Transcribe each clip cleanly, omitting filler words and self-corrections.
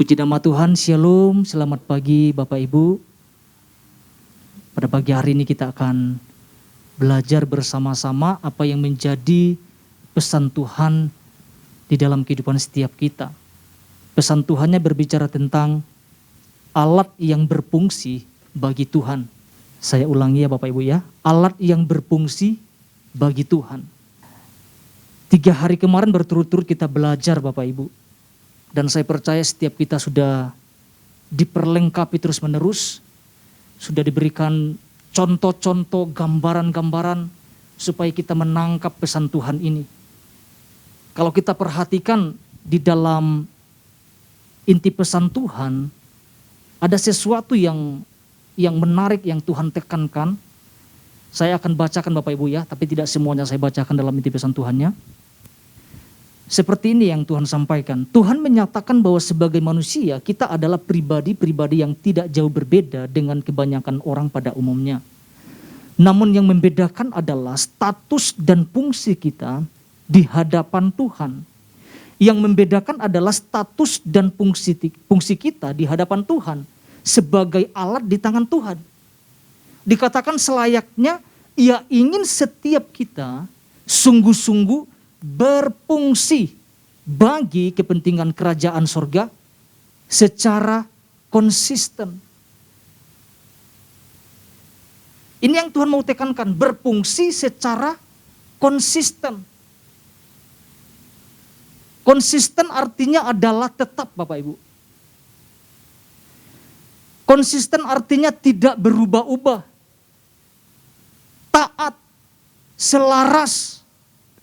Puji nama Tuhan, Shalom, selamat pagi Bapak Ibu. Pada pagi hari ini kita akan belajar bersama-sama apa yang menjadi pesan Tuhan di dalam kehidupan setiap kita. Pesan Tuhannya berbicara tentang alat yang berfungsi bagi Tuhan. Saya ulangi ya Bapak Ibu ya, alat yang berfungsi bagi Tuhan. 3 hari kemarin berturut-turut kita belajar Bapak Ibu. Dan saya percaya setiap kita sudah diperlengkapi terus menerus, sudah diberikan contoh-contoh, gambaran-gambaran supaya kita menangkap pesan Tuhan ini. Kalau kita perhatikan di dalam inti pesan Tuhan, ada sesuatu yang menarik yang Tuhan tekankan. Saya akan bacakan Bapak Ibu ya, tapi tidak semuanya saya bacakan dalam inti pesan Tuhannya. Seperti ini yang Tuhan sampaikan. Tuhan menyatakan bahwa sebagai manusia kita adalah pribadi-pribadi yang tidak jauh berbeda dengan kebanyakan orang pada umumnya. Namun yang membedakan adalah status dan fungsi kita di hadapan Tuhan. Yang membedakan adalah status dan fungsi kita di hadapan Tuhan sebagai alat di tangan Tuhan. Dikatakan selayaknya Ia ingin setiap kita sungguh-sungguh berfungsi bagi kepentingan kerajaan sorga secara konsisten. Ini yang Tuhan mau tekankan, berfungsi secara konsisten. Konsisten artinya adalah tetap Bapak Ibu. Konsisten artinya tidak berubah-ubah. Taat, selaras,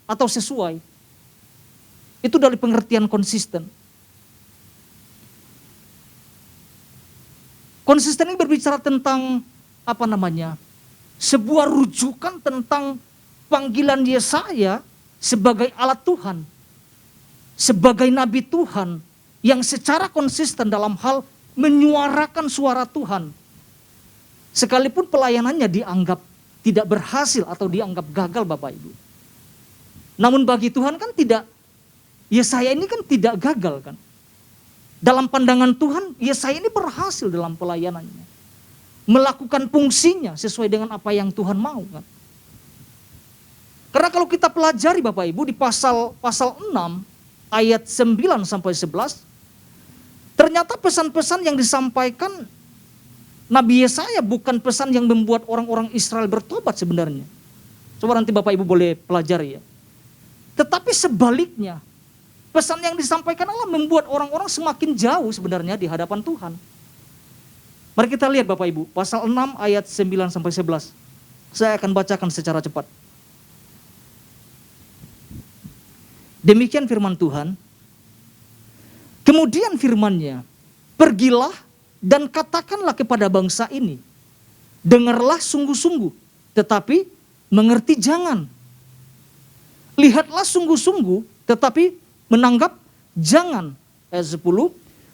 atau sesuai. Itu dari pengertian konsisten. Konsisten ini berbicara tentang sebuah rujukan tentang panggilan Yesaya sebagai alat Tuhan, sebagai nabi Tuhan yang secara konsisten dalam hal menyuarakan suara Tuhan. Sekalipun pelayanannya dianggap tidak berhasil atau dianggap gagal Bapak Ibu. Namun bagi Tuhan kan tidak, Yesaya ini kan tidak gagal kan. Dalam pandangan Tuhan, Yesaya ini berhasil dalam pelayanannya. Melakukan fungsinya sesuai dengan apa yang Tuhan mau kan. Karena kalau kita pelajari Bapak Ibu di pasal 6 ayat 9 sampai 11, ternyata pesan-pesan yang disampaikan Nabi Yesaya bukan pesan yang membuat orang-orang Israel bertobat sebenarnya. Coba nanti Bapak Ibu boleh pelajari ya. Tetapi sebaliknya, pesan yang disampaikan Allah membuat orang-orang semakin jauh sebenarnya di hadapan Tuhan. Mari kita lihat Bapak Ibu, pasal 6 ayat 9 sampai 11. Saya akan bacakan secara cepat. Demikian firman Tuhan. Kemudian firman-Nya, pergilah dan katakanlah kepada bangsa ini, dengarlah sungguh-sungguh, tetapi mengerti jangan. Lihatlah sungguh-sungguh, tetapi menanggap jangan. Ayat 10,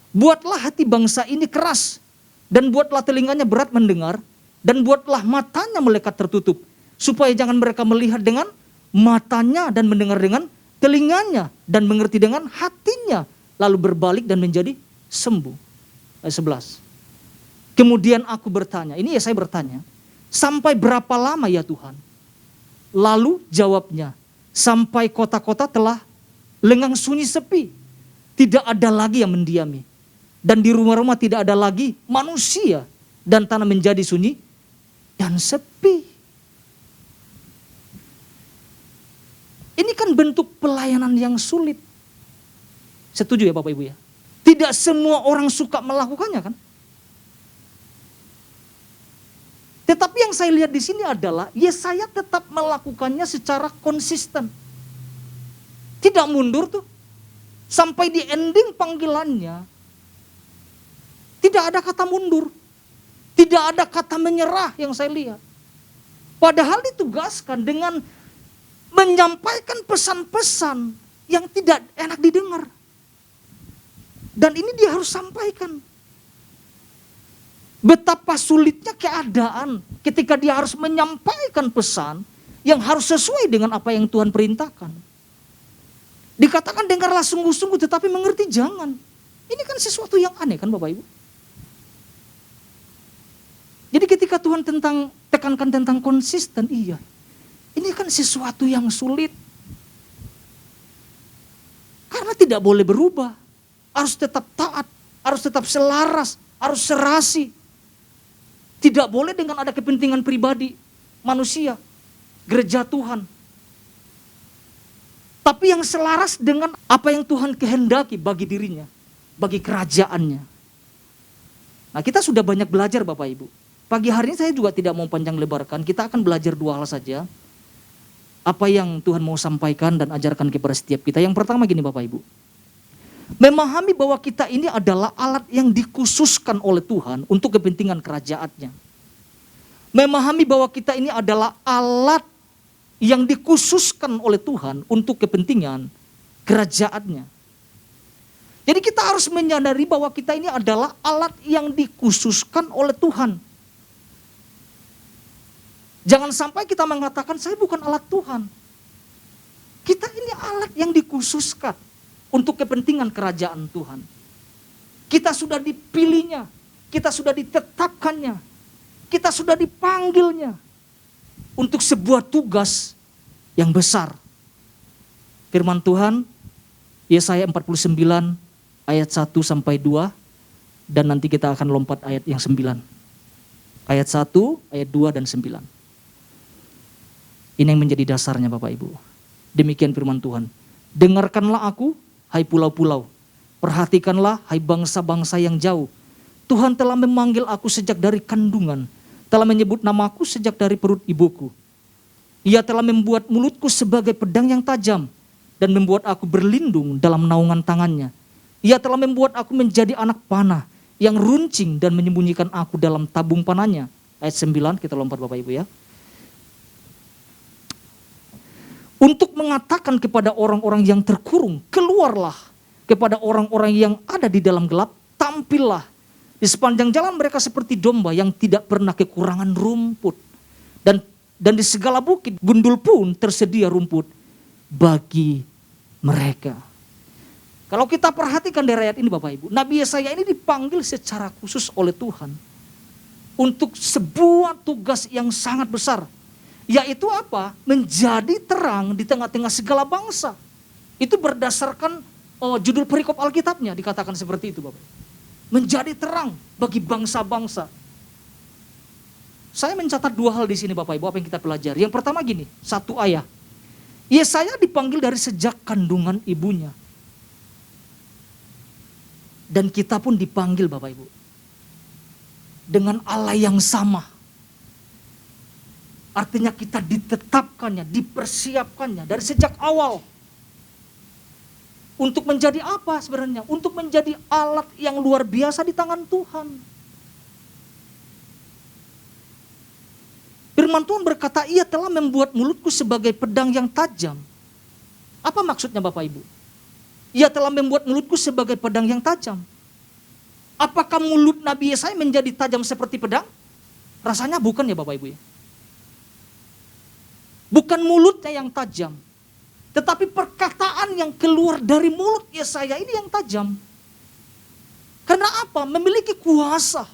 buatlah hati bangsa ini keras, dan buatlah telinganya berat mendengar, dan buatlah matanya melekat tertutup, supaya jangan mereka melihat dengan matanya dan mendengar dengan telinganya, dan mengerti dengan hatinya, lalu berbalik dan menjadi sembuh. Ayat 11, kemudian aku bertanya, ini ya saya bertanya, sampai berapa lama ya Tuhan? Lalu jawabnya, sampai kota-kota telah lengang sunyi sepi, tidak ada lagi yang mendiami, dan di rumah-rumah tidak ada lagi manusia, dan tanah menjadi sunyi dan sepi. Ini kan bentuk pelayanan yang sulit. Setuju ya Bapak Ibu ya? Tidak semua orang suka melakukannya kan? Tetapi yang saya lihat di sini adalah Yesaya tetap melakukannya secara konsisten. Tidak mundur tuh. Sampai di ending panggilannya. Tidak ada kata mundur. Tidak ada kata menyerah yang saya lihat. Padahal ditugaskan dengan menyampaikan pesan-pesan yang tidak enak didengar. Dan ini dia harus sampaikan. Betapa sulitnya keadaan ketika dia harus menyampaikan pesan yang harus sesuai dengan apa yang Tuhan perintahkan. Dikatakan dengarlah sungguh-sungguh tetapi mengerti jangan. Ini kan sesuatu yang aneh kan Bapak Ibu. Jadi ketika Tuhan tekankan tentang konsisten, iya. Ini kan sesuatu yang sulit. Karena tidak boleh berubah. Harus tetap taat, harus tetap selaras, harus serasi. Tidak boleh dengan ada kepentingan pribadi manusia, gereja Tuhan. Tapi yang selaras dengan apa yang Tuhan kehendaki bagi dirinya, bagi kerajaannya. Nah, kita sudah banyak belajar Bapak Ibu. Pagi hari ini saya juga tidak mau panjang lebarkan, kita akan belajar 2 hal saja. Apa yang Tuhan mau sampaikan dan ajarkan kepada setiap kita. Yang pertama gini Bapak Ibu. Memahami bahwa kita ini adalah alat yang dikhususkan oleh Tuhan untuk kepentingan kerajaannya. Memahami bahwa kita ini adalah alat yang dikhususkan oleh Tuhan untuk kepentingan kerajaannya. Jadi kita harus menyadari bahwa kita ini adalah alat yang dikhususkan oleh Tuhan. Jangan sampai kita mengatakan saya bukan alat Tuhan. Kita ini alat yang dikhususkan untuk kepentingan kerajaan Tuhan. Kita sudah dipilihnya, kita sudah ditetapkannya, kita sudah dipanggilnya untuk sebuah tugas yang besar. Firman Tuhan Yesaya 49 ayat 1 sampai 2 dan nanti kita akan lompat ayat yang 9. Ayat 1, ayat 2 dan 9. Ini yang menjadi dasarnya Bapak Ibu. Demikian firman Tuhan. Dengarkanlah aku, hai pulau-pulau. Perhatikanlah, hai bangsa-bangsa yang jauh. Tuhan telah memanggil aku sejak dari kandungan. Telah menyebut namaku sejak dari perut ibuku. Ia telah membuat mulutku sebagai pedang yang tajam. Dan membuat aku berlindung dalam naungan tangannya. Ia telah membuat aku menjadi anak panah yang runcing dan menyembunyikan aku dalam tabung panahnya. Ayat 9, kita lompat Bapak Ibu ya. Untuk mengatakan kepada orang-orang yang terkurung, keluarlah. Kepada orang-orang yang ada di dalam gelap, tampillah. Di sepanjang jalan mereka seperti domba yang tidak pernah kekurangan rumput. Dan di segala bukit gundul pun tersedia rumput bagi mereka. Kalau kita perhatikan dari ayat ini Bapak Ibu, Nabi Yesaya ini dipanggil secara khusus oleh Tuhan untuk sebuah tugas yang sangat besar. Yaitu apa? Menjadi terang di tengah-tengah segala bangsa. Itu berdasarkan judul perikop Alkitabnya dikatakan seperti itu Bapak. Menjadi terang bagi bangsa-bangsa. Saya mencatat 2 hal di sini Bapak Ibu apa yang kita pelajari. Yang pertama gini, 1 ayat. Yesaya dipanggil dari sejak kandungan ibunya. Dan kita pun dipanggil Bapak Ibu. Dengan Allah yang sama. Artinya kita ditetapkannya, dipersiapkannya dari sejak awal. Untuk menjadi apa sebenarnya? Untuk menjadi alat yang luar biasa di tangan Tuhan. Firman Tuhan berkata, ia telah membuat mulutku sebagai pedang yang tajam. Apa maksudnya Bapak Ibu? Ia telah membuat mulutku sebagai pedang yang tajam. Apakah mulut Nabi Yesaya menjadi tajam seperti pedang? Rasanya bukan ya Bapak Ibu ya. Bukan mulutnya yang tajam, tetapi perkataan yang keluar dari mulut Yesaya ini yang tajam. Karena apa? Memiliki kuasa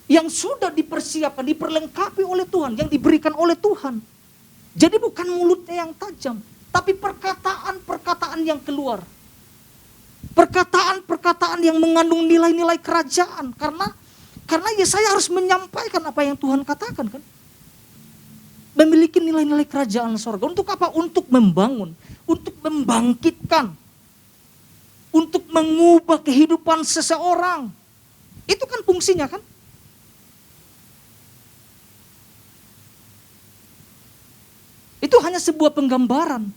yang sudah dipersiapkan, diperlengkapi oleh Tuhan, yang diberikan oleh Tuhan. Jadi bukan mulutnya yang tajam, tapi perkataan-perkataan yang keluar. Perkataan-perkataan yang mengandung nilai-nilai kerajaan. Karena Yesaya harus menyampaikan apa yang Tuhan katakan kan. Memiliki nilai-nilai kerajaan sorga. Untuk apa? Untuk membangun, untuk membangkitkan, untuk mengubah kehidupan seseorang. Itu kan fungsinya kan. Itu hanya sebuah penggambaran.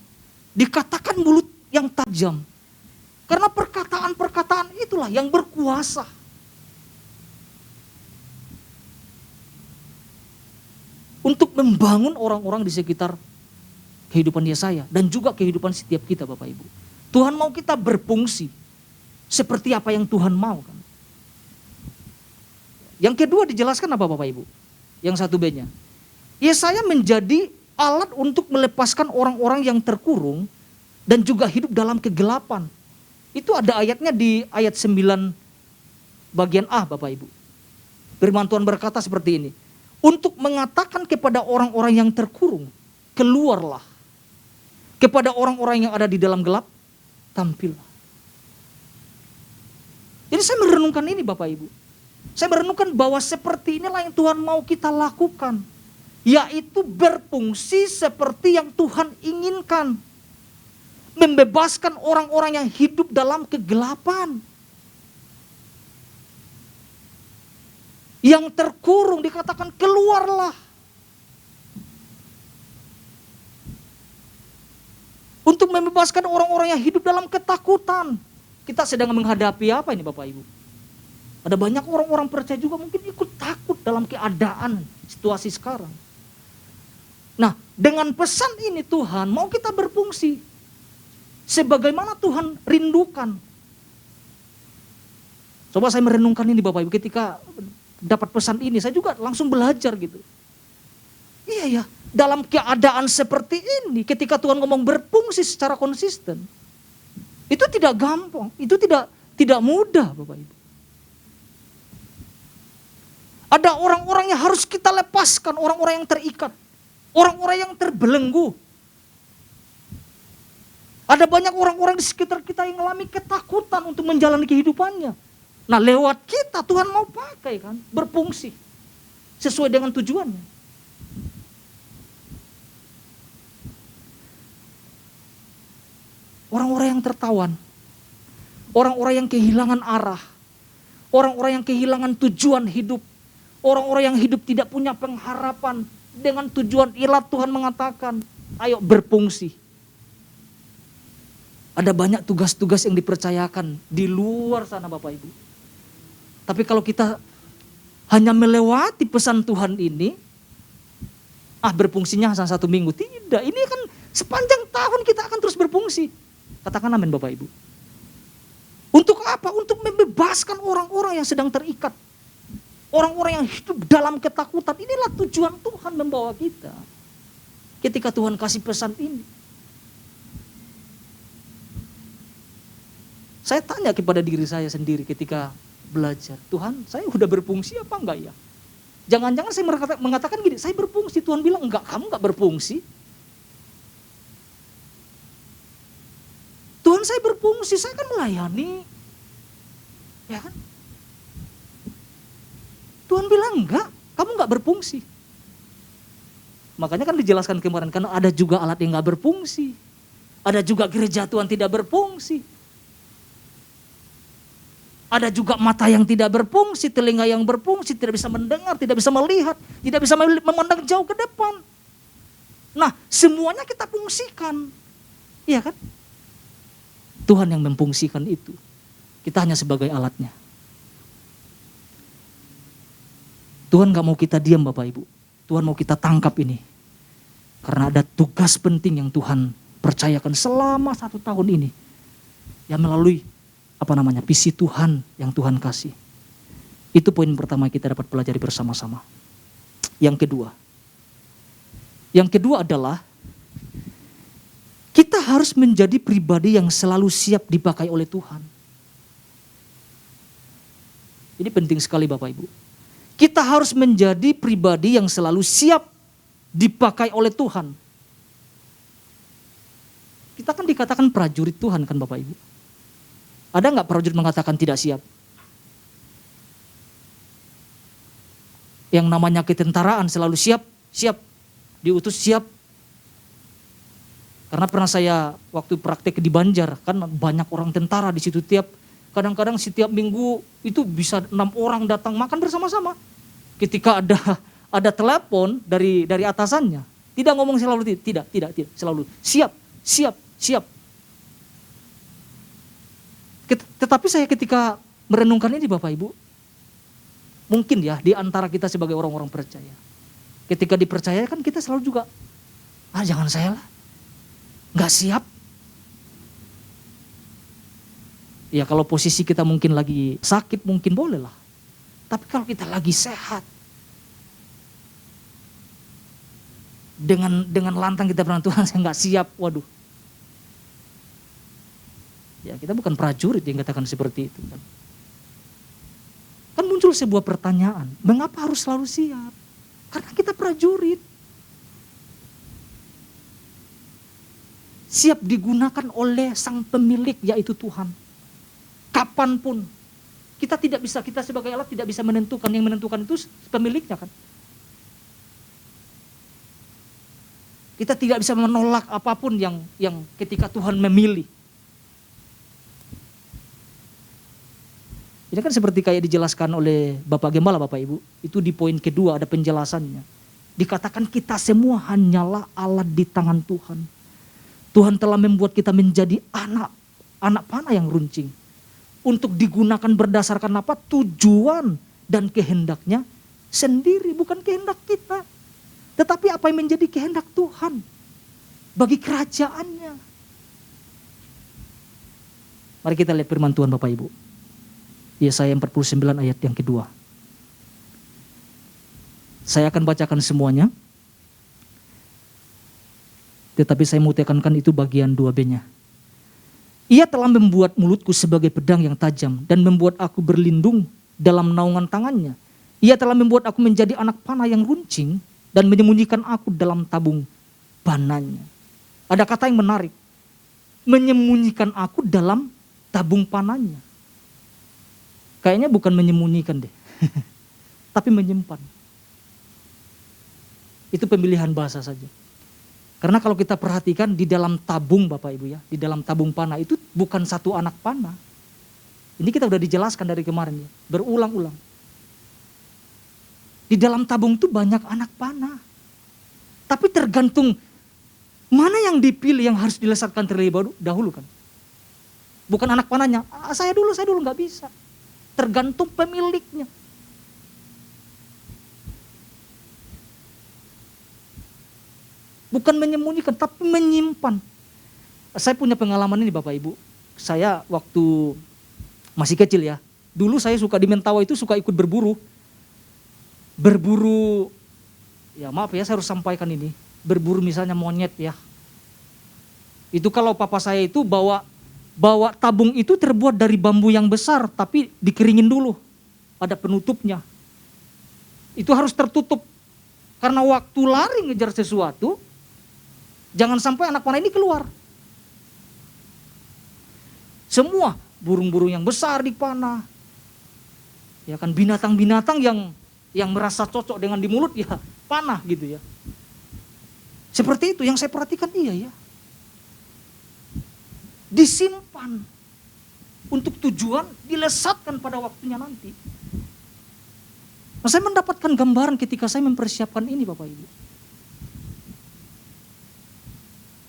Dikatakan mulut yang tajam. Karena perkataan-perkataan itulah yang berkuasa. Untuk membangun orang-orang di sekitar kehidupan Yesaya. Dan juga kehidupan setiap kita Bapak Ibu. Tuhan mau kita berfungsi. Seperti apa yang Tuhan mau kan. Yang kedua dijelaskan apa Bapak Ibu? Yang 1B-nya. Yesaya menjadi alat untuk melepaskan orang-orang yang terkurung. Dan juga hidup dalam kegelapan. Itu ada ayatnya di ayat 9 bagian A Bapak Ibu. Firman Tuhan berkata seperti ini. Untuk mengatakan kepada orang-orang yang terkurung, keluarlah. Kepada orang-orang yang ada di dalam gelap, tampillah. Jadi saya merenungkan ini Bapak Ibu. Saya merenungkan bahwa seperti inilah yang Tuhan mau kita lakukan. Yaitu berfungsi seperti yang Tuhan inginkan. Membebaskan orang-orang yang hidup dalam kegelapan. Yang terkurung dikatakan keluarlah. Untuk membebaskan orang-orang yang hidup dalam ketakutan. Kita sedang menghadapi apa ini Bapak Ibu? Ada banyak orang-orang percaya juga mungkin ikut takut dalam keadaan situasi sekarang. Nah, dengan pesan ini Tuhan mau kita berfungsi. Sebagaimana Tuhan rindukan. Coba saya merenungkan ini Bapak Ibu, ketika dapat pesan ini saya juga langsung belajar gitu. Iya ya, dalam keadaan seperti ini ketika Tuhan ngomong berfungsi secara konsisten. Itu tidak gampang, itu tidak mudah Bapak Ibu. Ada orang-orang yang harus kita lepaskan, orang-orang yang terikat. Orang-orang yang terbelenggu. Ada banyak orang-orang di sekitar kita yang mengalami ketakutan untuk menjalani kehidupannya. Nah lewat kita Tuhan mau pakai kan, berfungsi. Sesuai dengan tujuannya. Orang-orang yang tertawan. Orang-orang yang kehilangan arah. Orang-orang yang kehilangan tujuan hidup. Orang-orang yang hidup tidak punya pengharapan. Dengan tujuan ilat Tuhan mengatakan, ayo berfungsi. Ada banyak tugas-tugas yang dipercayakan di luar sana Bapak Ibu. Tapi kalau kita hanya melewati pesan Tuhan ini, berfungsinya hanya 1 minggu. Tidak, ini kan sepanjang tahun kita akan terus berfungsi. Katakan amin Bapak Ibu. Untuk apa? Untuk membebaskan orang-orang yang sedang terikat. Orang-orang yang hidup dalam ketakutan. Inilah tujuan Tuhan membawa kita. Ketika Tuhan kasih pesan ini. Saya tanya kepada diri saya sendiri ketika belajar. Tuhan, saya udah berfungsi apa enggak ya? Jangan-jangan saya mengatakan gini, saya berfungsi. Tuhan bilang, enggak, kamu enggak berfungsi. Tuhan, saya berfungsi, saya kan melayani. Ya kan? Tuhan bilang enggak, kamu enggak berfungsi. Makanya kan dijelaskan kemarin, karena ada juga alat yang enggak berfungsi. Ada juga gereja Tuhan tidak berfungsi. Ada juga mata yang tidak berfungsi, telinga yang berfungsi, tidak bisa mendengar, tidak bisa melihat, tidak bisa memandang jauh ke depan. Nah, semuanya kita fungsikan. Iya kan? Tuhan yang memfungsikan itu. Kita hanya sebagai alatnya. Tuhan gak mau kita diam Bapak Ibu. Tuhan mau kita tangkap ini. Karena ada tugas penting yang Tuhan percayakan selama 1 tahun ini. Yang melalui visi Tuhan yang Tuhan kasih. Itu poin pertama kita dapat pelajari bersama-sama. Yang kedua adalah kita harus menjadi pribadi yang selalu siap dipakai oleh Tuhan. Ini penting sekali Bapak Ibu. Kita harus menjadi pribadi yang selalu siap dipakai oleh Tuhan. Kita kan dikatakan prajurit Tuhan kan Bapak Ibu. Ada nggak prajurit mengatakan tidak siap? Yang namanya ketentaraan selalu siap, diutus siap. Karena pernah saya waktu praktek di Banjar, kan banyak orang tentara di situ, kadang-kadang setiap minggu itu bisa 6 orang datang makan bersama-sama. Ketika ada telepon dari atasannya, tidak ngomong selalu tidak, selalu siap. Tetapi saya ketika merenungkan ini Bapak Ibu, mungkin ya di antara kita sebagai orang-orang percaya, ketika dipercayakan kita selalu juga, jangan saya lah, nggak siap. Ya kalau posisi kita mungkin lagi sakit mungkin boleh lah. Tapi kalau kita lagi sehat, dengan lantang kita bilang Tuhan saya nggak siap, waduh. Ya, kita bukan prajurit yang katakan seperti itu kan. Kan muncul sebuah pertanyaan, mengapa harus selalu siap? Karena kita prajurit. Siap digunakan oleh sang pemilik, yaitu Tuhan. Kapanpun. Kita sebagai Allah tidak bisa menentukan, yang menentukan itu pemiliknya kan. Kita tidak bisa menolak apapun yang ketika Tuhan memilih. Ini kan seperti kayak dijelaskan oleh Bapak Gembala, Bapak Ibu. Itu di poin kedua ada penjelasannya. Dikatakan kita semua hanyalah alat di tangan Tuhan. Tuhan telah membuat kita menjadi anak panah yang runcing. Untuk digunakan berdasarkan apa? Tujuan dan kehendaknya sendiri, bukan kehendak kita. Tetapi apa yang menjadi kehendak Tuhan bagi kerajaannya. Mari kita lihat firman Tuhan Bapak Ibu. Yesaya 49 ayat yang kedua. Saya akan bacakan semuanya. Tetapi saya mau tekankan itu bagian 2b-nya. Ia telah membuat mulutku sebagai pedang yang tajam dan membuat aku berlindung dalam naungan tangannya. Ia telah membuat aku menjadi anak panah yang runcing dan menyembunyikan aku dalam tabung panahnya. Ada kata yang menarik. Menyembunyikan aku dalam tabung panahnya. Kayaknya bukan menyembunyikan deh. Tapi menyimpan. Itu pemilihan bahasa saja. Karena kalau kita perhatikan di dalam tabung Bapak Ibu ya. Di dalam tabung panah itu bukan satu anak panah. Ini kita udah dijelaskan dari kemarin ya. Berulang-ulang. Di dalam tabung itu banyak anak panah. Tapi tergantung mana yang dipilih yang harus dilesatkan terlebih dahulu kan. Bukan anak panahnya. Saya dulu nggak bisa. Tergantung pemiliknya. Bukan menyembunyikan, tapi menyimpan. Saya punya pengalaman ini Bapak Ibu. Saya waktu masih kecil ya. Dulu saya suka di Mentawai itu suka ikut berburu. Berburu, ya maaf ya saya harus sampaikan ini. Berburu misalnya monyet ya. Itu kalau papa saya itu bawa tabung itu terbuat dari bambu yang besar tapi dikeringin dulu. Ada penutupnya. Itu harus tertutup. Karena waktu lari ngejar sesuatu, jangan sampai anak panah ini keluar. Semua burung-burung yang besar dipanah. Ya kan binatang-binatang yang merasa cocok dengan di mulut ya panah gitu ya. Seperti itu yang saya perhatikan iya ya. Disimpan untuk tujuan dilesatkan pada waktunya nanti. Nah, saya mendapatkan gambaran ketika saya mempersiapkan ini Bapak Ibu.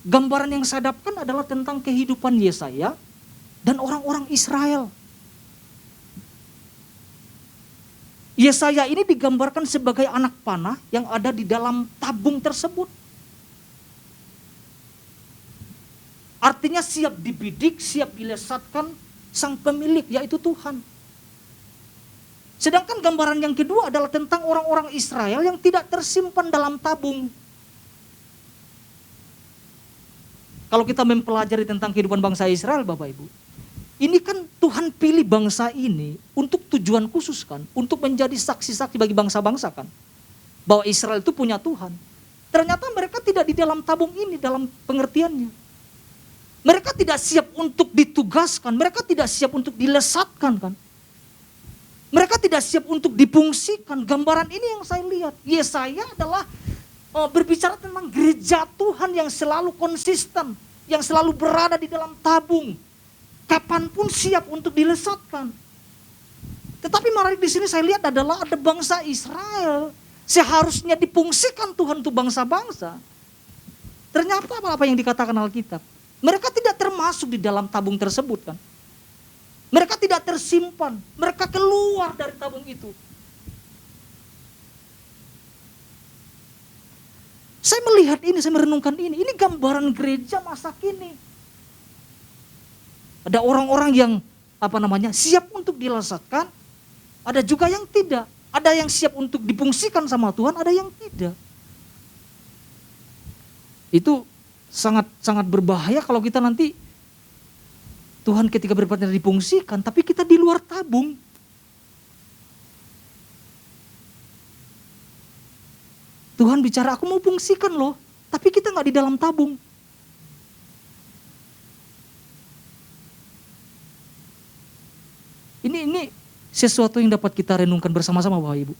Gambaran yang saya dapatkan adalah tentang kehidupan Yesaya dan orang-orang Israel. Yesaya ini digambarkan sebagai anak panah yang ada di dalam tabung tersebut. Artinya siap dibidik, siap dilesatkan sang pemilik, yaitu Tuhan. Sedangkan gambaran yang kedua adalah tentang orang-orang Israel yang tidak tersimpan dalam tabung. Kalau kita mempelajari tentang kehidupan bangsa Israel, Bapak Ibu, ini kan Tuhan pilih bangsa ini untuk tujuan khusus kan, untuk menjadi saksi-saksi bagi bangsa-bangsa kan, bahwa Israel itu punya Tuhan. Ternyata mereka tidak di dalam tabung ini dalam pengertiannya. Mereka tidak siap untuk ditugaskan, mereka tidak siap untuk dilesatkan kan. Mereka tidak siap untuk difungsikan. Gambaran ini yang saya lihat. Yesaya adalah berbicara tentang gereja Tuhan yang selalu konsisten, yang selalu berada di dalam tabung. Kapanpun siap untuk dilesatkan. Tetapi mari di sini saya lihat adalah ada bangsa Israel seharusnya difungsikan Tuhan untuk bangsa-bangsa. Ternyata apa yang dikatakan Alkitab? Mereka tidak termasuk di dalam tabung tersebut kan. Mereka tidak tersimpan. Mereka keluar dari tabung itu. Saya melihat ini, saya merenungkan ini. Ini gambaran gereja masa kini. Ada orang-orang yang siap untuk dilesatkan. Ada juga yang tidak. Ada yang siap untuk difungsikan sama Tuhan, ada yang tidak. Itu sangat berbahaya kalau kita nanti Tuhan ketika berkata difungsikan, tapi kita di luar tabung. Tuhan bicara, aku mau fungsikan loh, tapi kita nggak di dalam tabung. Ini sesuatu yang dapat kita renungkan bersama-sama Bapak Ibu.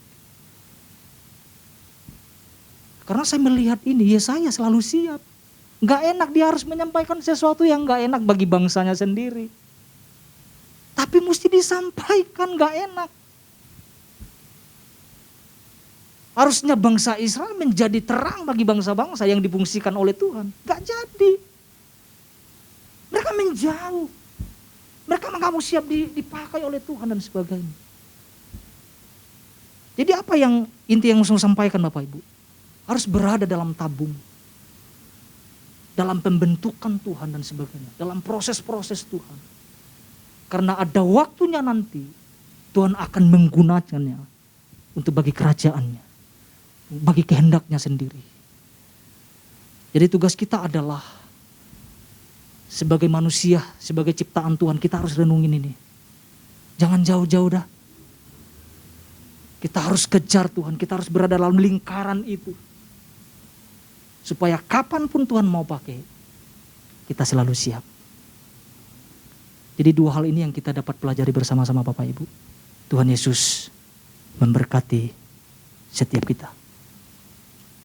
Karena saya melihat ini, Yesaya selalu siap. Gak enak dia harus menyampaikan sesuatu yang gak enak bagi bangsanya sendiri. Tapi mesti disampaikan, gak enak. Harusnya bangsa Israel menjadi terang bagi bangsa-bangsa yang difungsikan oleh Tuhan. Gak jadi. Mereka menjauh. Mereka gak mau siap dipakai oleh Tuhan dan sebagainya. Jadi apa yang inti yang saya sampaikan Bapak Ibu? Harus berada dalam tabung. Dalam pembentukan Tuhan dan sebagainya. Dalam proses-proses Tuhan. Karena ada waktunya nanti Tuhan akan menggunakannya untuk bagi kerajaannya. Bagi kehendaknya sendiri. Jadi tugas kita adalah sebagai manusia, sebagai ciptaan Tuhan, kita harus renungin ini. Jangan jauh-jauh dah. Kita harus kejar Tuhan, kita harus berada dalam lingkaran itu. Supaya kapanpun Tuhan mau pakai, kita selalu siap. Jadi dua hal ini yang kita dapat pelajari bersama-sama Bapak Ibu. Tuhan Yesus memberkati setiap kita.